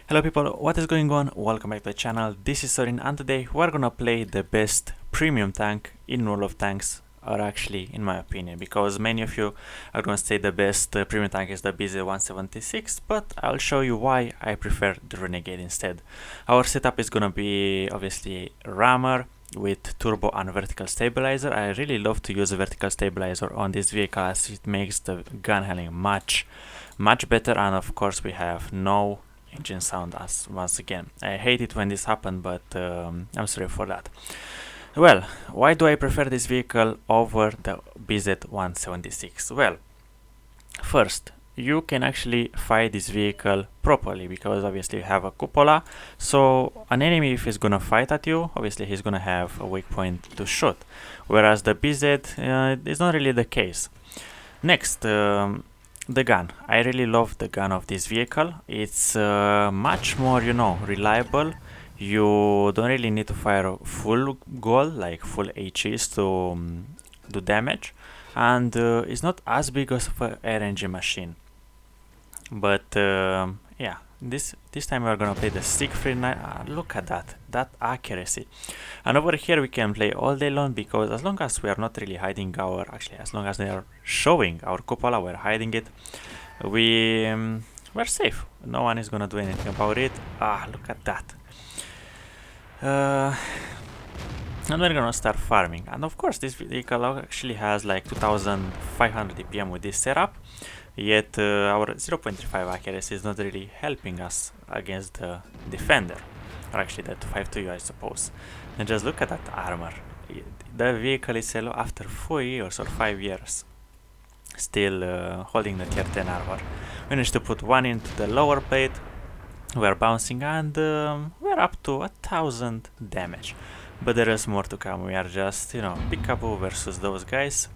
Hello people, what is going on? Welcome back to the channel. This is Sorin and today we're gonna play the best premium tank in World of Tanks, or actually in my opinion, because many of you are gonna say the best premium tank is the BZ-176, but I'll show you why I prefer the Renegade instead. Our setup is gonna be obviously rammer with turbo and vertical stabilizer. I really love to use a vertical stabilizer on this vehicle as it makes the gun handling much better, and of course we have no engine sound as once again. I hate it when this happened, but I'm sorry for that. Well, why do I prefer this vehicle over the BZ-176? Well, first, you can actually fight this vehicle properly because obviously you have a cupola, so an enemy, if he's gonna fight at you, obviously he's gonna have a weak point to shoot, whereas the BZ is not really the case. Next, the gun. I really love the gun of this vehicle. It's much more, reliable. You don't really need to fire full goal, like full HEs to do damage, and it's not as big as an RNG machine. But yeah, this time we're gonna play the Siegfried Knight. Look at that accuracy. And over here we can play all day long because as long as we are not really hiding as long as they are showing our cupola, we're hiding it, we're safe. No one is gonna do anything about it. Look at that. And we're gonna start farming. And of course this vehicle actually has like 2500 DPM with this setup, yet our 0.35 accuracy is not really helping us against the defender, or actually the 252, I suppose. And just look at that armor. The vehicle is after 4 years or 5 years still holding the tier 10 armor. We managed to put one into the lower plate, we're bouncing, and we're up to 1000 damage. But there is more to come. We are just, Peekaboo versus those guys.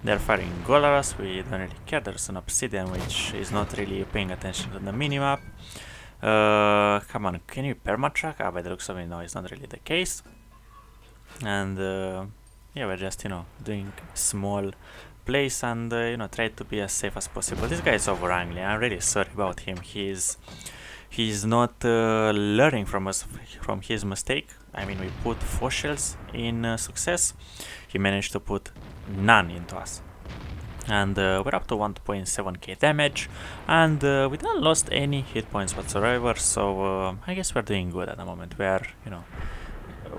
They're firing Golaras, we don't really care. There's an Obsidian which is not really paying attention to the minimap. Come on, can you perma-track? By the looks of it, no, it's not really the case. And yeah, we're just, doing small plays and, try to be as safe as possible. This guy is over-angling. I'm really sorry about him. He's not learning from his mistake. I mean, we put 4 shells in success. He managed to put none into us. And we're up to 1.7k damage. And we didn't lost any hit points whatsoever. So I guess we're doing good at the moment. We are,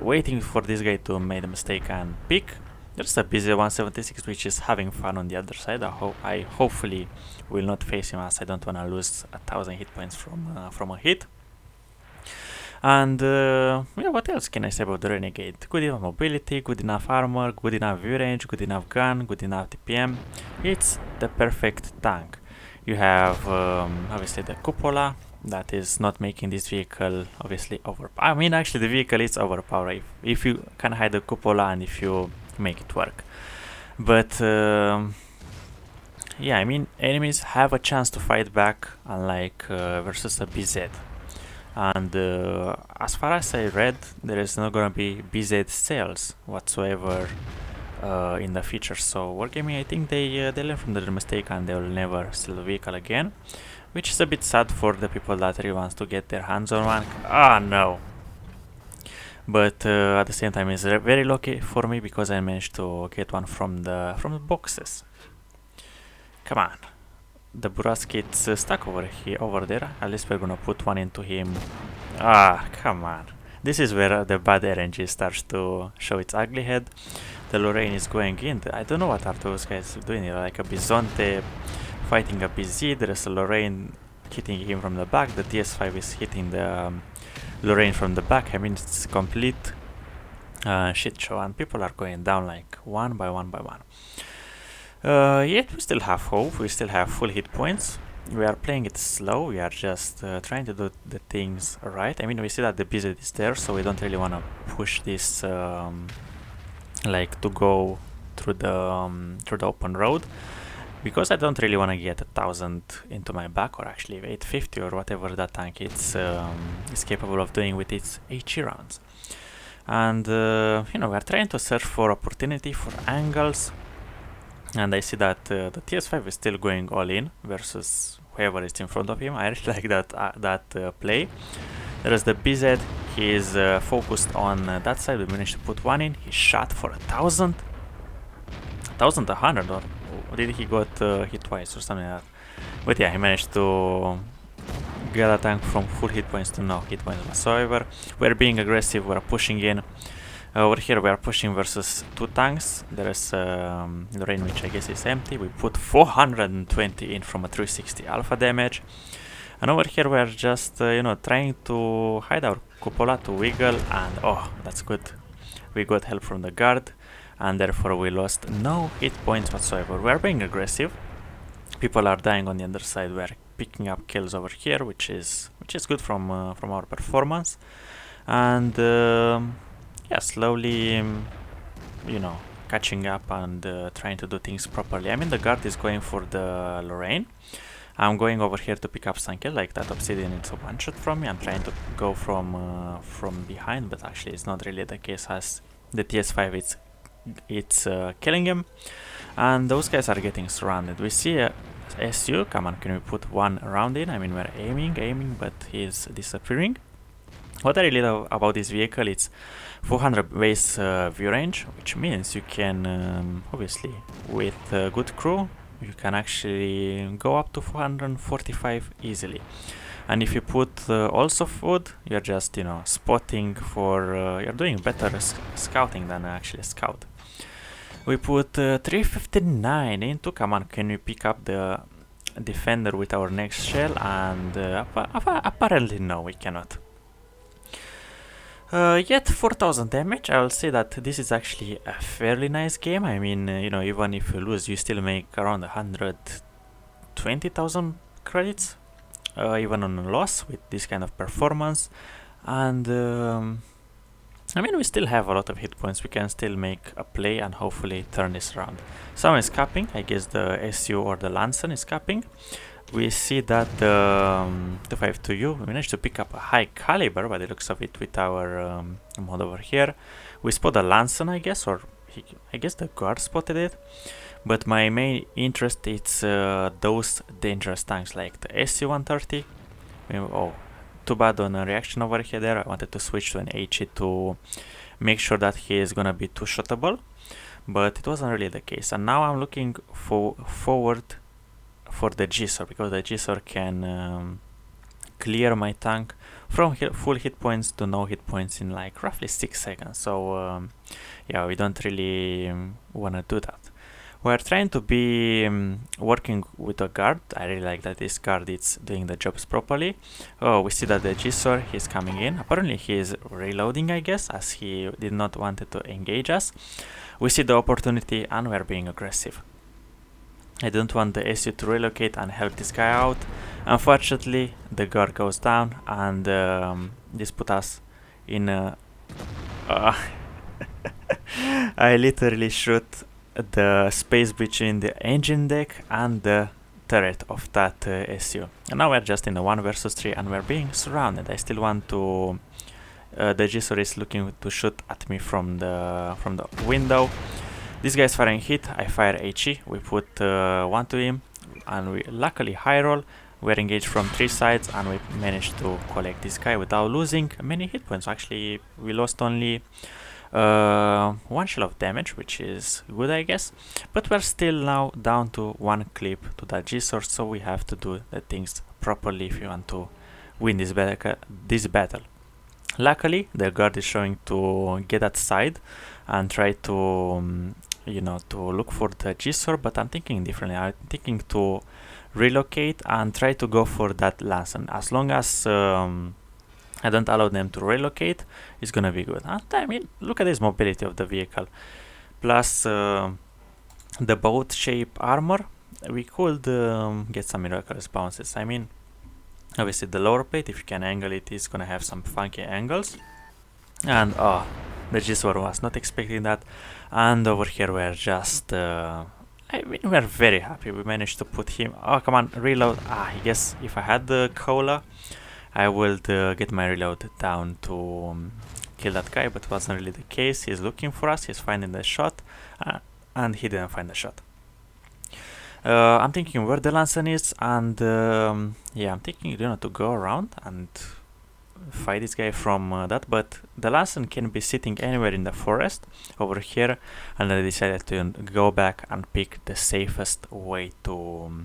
waiting for this guy to make a mistake and pick. There's a BZ-176 which is having fun on the other side. I hopefully will not face him, as I don't want to lose 1000 hit points from a hit. And yeah, what else can I say about the Renegade? Good enough mobility, good enough armor, good enough view range, good enough gun, good enough DPM. It's the perfect tank. You have obviously the cupola that is not making this vehicle obviously I mean, actually the vehicle is overpowered if you can hide the cupola and if you make it work. But yeah, I mean, enemies have a chance to fight back, unlike versus a BZ. And as far as I read, there is not gonna be BZ sales whatsoever in the future. So Wargaming, I think they learn from their mistake and they will never sell the vehicle again, which is a bit sad for the people that really wants to get their hands on one. No. But at the same time, it's very lucky for me because I managed to get one from the boxes. Come on, the Buraskit's stuck over there. At least we're gonna put one into him. Come on. This is where the bad RNG starts to show its ugly head. The Lorraine is going in. I don't know what are those guys doing here. Like a Bizonte fighting a BZ. There's a Lorraine hitting him from the back. The TS5 is hitting the Lorraine from the back. I mean, it's complete shit show, and people are going down like one by one. Yet we still have hope. We still have full hit points. We are playing it slow. We are just trying to do the things right. I mean, we see that the BZ is there, so we don't really want to push this like to go through the open road, because I don't really want to get 1000 into my back, or actually 850 or whatever that tank is capable of doing with its HE rounds. And we're trying to search for opportunity, for angles, And I see that the TS5 is still going all in versus whoever is in front of him. I really like that play. There is the BZ. He is focused on that side. We managed to put one in. He shot for 1,100, or did he got hit twice or something like that? But yeah, he managed to get a tank from full hit points to no hit points whatsoever. We're being aggressive. We're pushing in. Over here we are pushing versus two tanks. There is Lorraine, which I guess is empty. We put 420 in from a 360 alpha damage. And over here we are just, trying to hide our cupola to wiggle, and oh, that's good. We got help from the guard, and therefore we lost no hit points whatsoever. We are being aggressive. People are dying on the other side. We are picking up kills over here, which is good from our performance. And yeah, slowly, catching up and trying to do things properly. I mean, the guard is going for the Lorraine. I'm going over here to pick up some kill, like that obsidian. It's a one shot from me. I'm trying to go from behind, but actually it's not really the case, as the TS5 it's killing him, and those guys are getting surrounded. We see a SU. Come on, can we put one round in? I mean, we're aiming, but he's disappearing. What I really love about this vehicle, it's 400 base view range, which means you can, obviously, with a good crew, you can actually go up to 445 easily. And if you put also food, you're just, spotting for, you're doing better scouting than actually a scout. We put 359 into, come on, can we pick up the defender with our next shell? And apparently no, we cannot. Yet 4000 damage. I will say that this is actually a fairly nice game. I mean, even if you lose, you still make around 120,000 credits, even on a loss with this kind of performance. And I mean, we still have a lot of hit points. We can still make a play and hopefully turn this around. Someone is capping. I guess the SU or the Lanson is capping. We see that the 252U, we managed to pick up a high caliber by the looks of it with our mod over here. We spot a Lanson, I guess, or I guess the guard spotted it. But my main interest is those dangerous tanks like the SU-130. Oh, too bad on a reaction over here there. I wanted to switch to an HE to make sure that he is gonna be two-shottable, but it wasn't really the case. And now I'm looking forward for the Gisor, because the Gisor can clear my tank from full hit points to no hit points in like roughly 6 seconds. So yeah, we don't really want to do that. We're trying to be working with a guard. I really like that this guard is doing the jobs properly. Oh, we see that the Gisor, he's coming in. Apparently he is reloading, I guess, as he did not want to engage us. We see the opportunity and we're being aggressive. I don't want the SU to relocate and help this guy out. Unfortunately, the guard goes down, and this put us in a... I literally shoot the space between the engine deck and the turret of that SU. And now we're just in a 1 versus 3 and we're being surrounded. I still want to... the Gisor is looking to shoot at me from the window. This guy is firing hit, I fire HE, we put 1 to him, and we luckily high roll. We're engaged from 3 sides and we managed to collect this guy without losing many hit points. Actually, we lost only 1 shell of damage, which is good, I guess. But we're still now down to 1 clip to that Gisor, so we have to do the things properly if you want to win this battle. Luckily, the guard is showing to get that side and try to to look for the Gisor, but I'm thinking differently. I'm thinking to relocate and try to go for that Lanson. As long as I don't allow them to relocate, it's gonna be good. And I mean, look at this mobility of the vehicle, plus the boat shape armor. We could get some miraculous bounces. I mean, obviously the lower plate, if you can angle it, is gonna have some funky angles. And oh, the Gisor was not expecting that. And over here we're just I mean, we're very happy we managed to put him. Oh, come on, reload. I guess if I had the cola, I would get my reload down to kill that guy, but it wasn't really the case. He's looking for us, he's finding the shot, and he didn't find the shot. I'm thinking where the Lancer is, and yeah, I'm thinking, to go around and fight this guy from that, but the Lancer can be sitting anywhere in the forest over here, and I decided to go back and pick the safest way to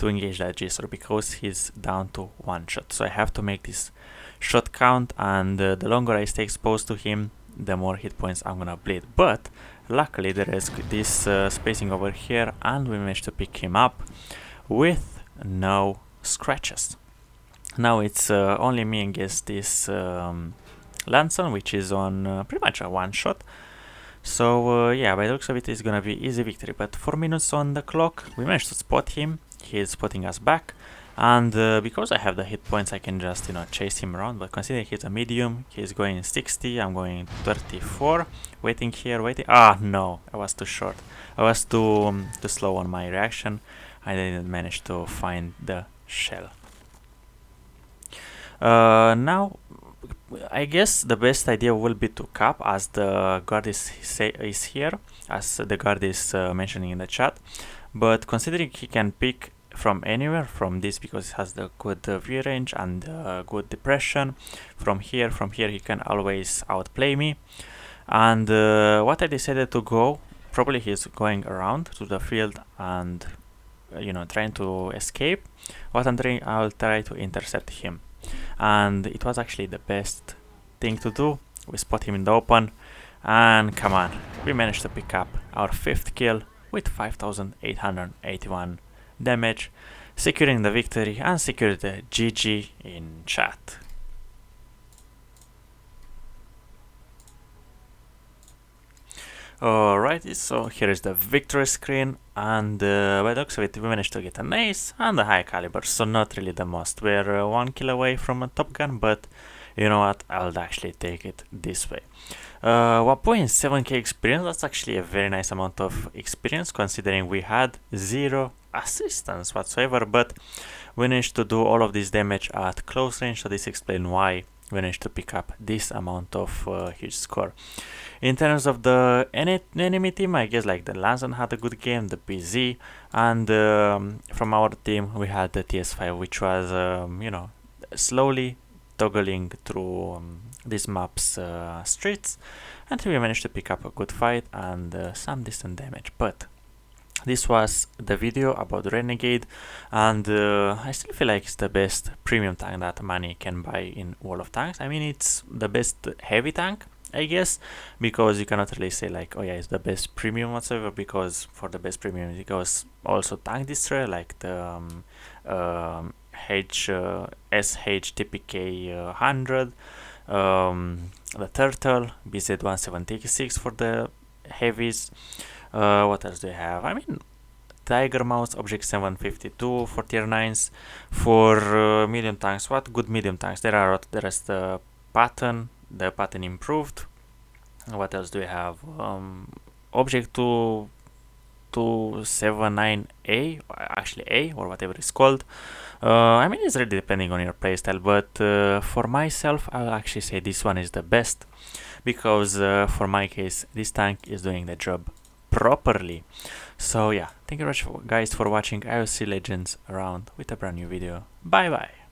engage that Gisor, because he's down to one shot. So I have to make this shot count, and the longer I stay exposed to him, the more hit points I'm gonna bleed. But luckily there is this spacing over here, and we managed to pick him up with no scratches. Now it's only me against this Lanson, which is on pretty much a one shot. So yeah, by the looks of it, it's gonna be easy victory. But 4 minutes on the clock, we managed to spot him. He is spotting us back, and because I have the hit points, I can just chase him around. But considering he's a medium, he's going 60, I'm going 34. Waiting here, waiting. Ah no, I was too short. I was too slow on my reaction. I didn't manage to find the shell. Now, I guess the best idea will be to cap, as the guard is here, as the guard is mentioning in the chat. But considering he can pick from anywhere from this, because it has the good view range and good depression, from here he can always outplay me. And what I decided to go, probably he's going around to the field and trying to escape. What I'm doing, I'll try to intercept him. And it was actually the best thing to do. We spot him in the open, and come on, we managed to pick up our 5th kill with 5881 damage, securing the victory and secured the GG in chat. Alrighty, so here is the victory screen, and by the looks of it, we managed to get an ace and a high caliber, so not really the most. We're 1 kill away from a top gun, but you know what, I'll actually take it this way. 1.7k experience, that's actually a very nice amount of experience, considering we had 0 assistance whatsoever, but we managed to do all of this damage at close range, so this explains why we managed to pick up this amount of huge score. In terms of the enemy team, I guess like the Lanson had a good game, the BZ, and from our team we had the TS5, which was slowly toggling through this map's streets, until we managed to pick up a good fight and some decent damage. But this was the video about Renegade, and I still feel like it's the best premium tank that money can buy in World of Tanks. I mean, it's the best heavy tank, I guess, because you cannot really say like, oh yeah, it's the best premium whatsoever, because for the best premium it goes also tank destroyer, like the SH TPK 100, the Turtle, BZ176 for the heavies. What else do you have? I mean, Tiger Mouse, Object 752 for tier 9s. For medium tanks, what good medium tanks? There is the Patton improved. What else do we have? Object 279A, actually A, or whatever it's called. I mean, it's really depending on your playstyle, but for myself, I'll actually say this one is the best, because for my case, this tank is doing the job properly. So yeah, thank you very much guys for watching. I will see legends around with a brand new video. Bye bye.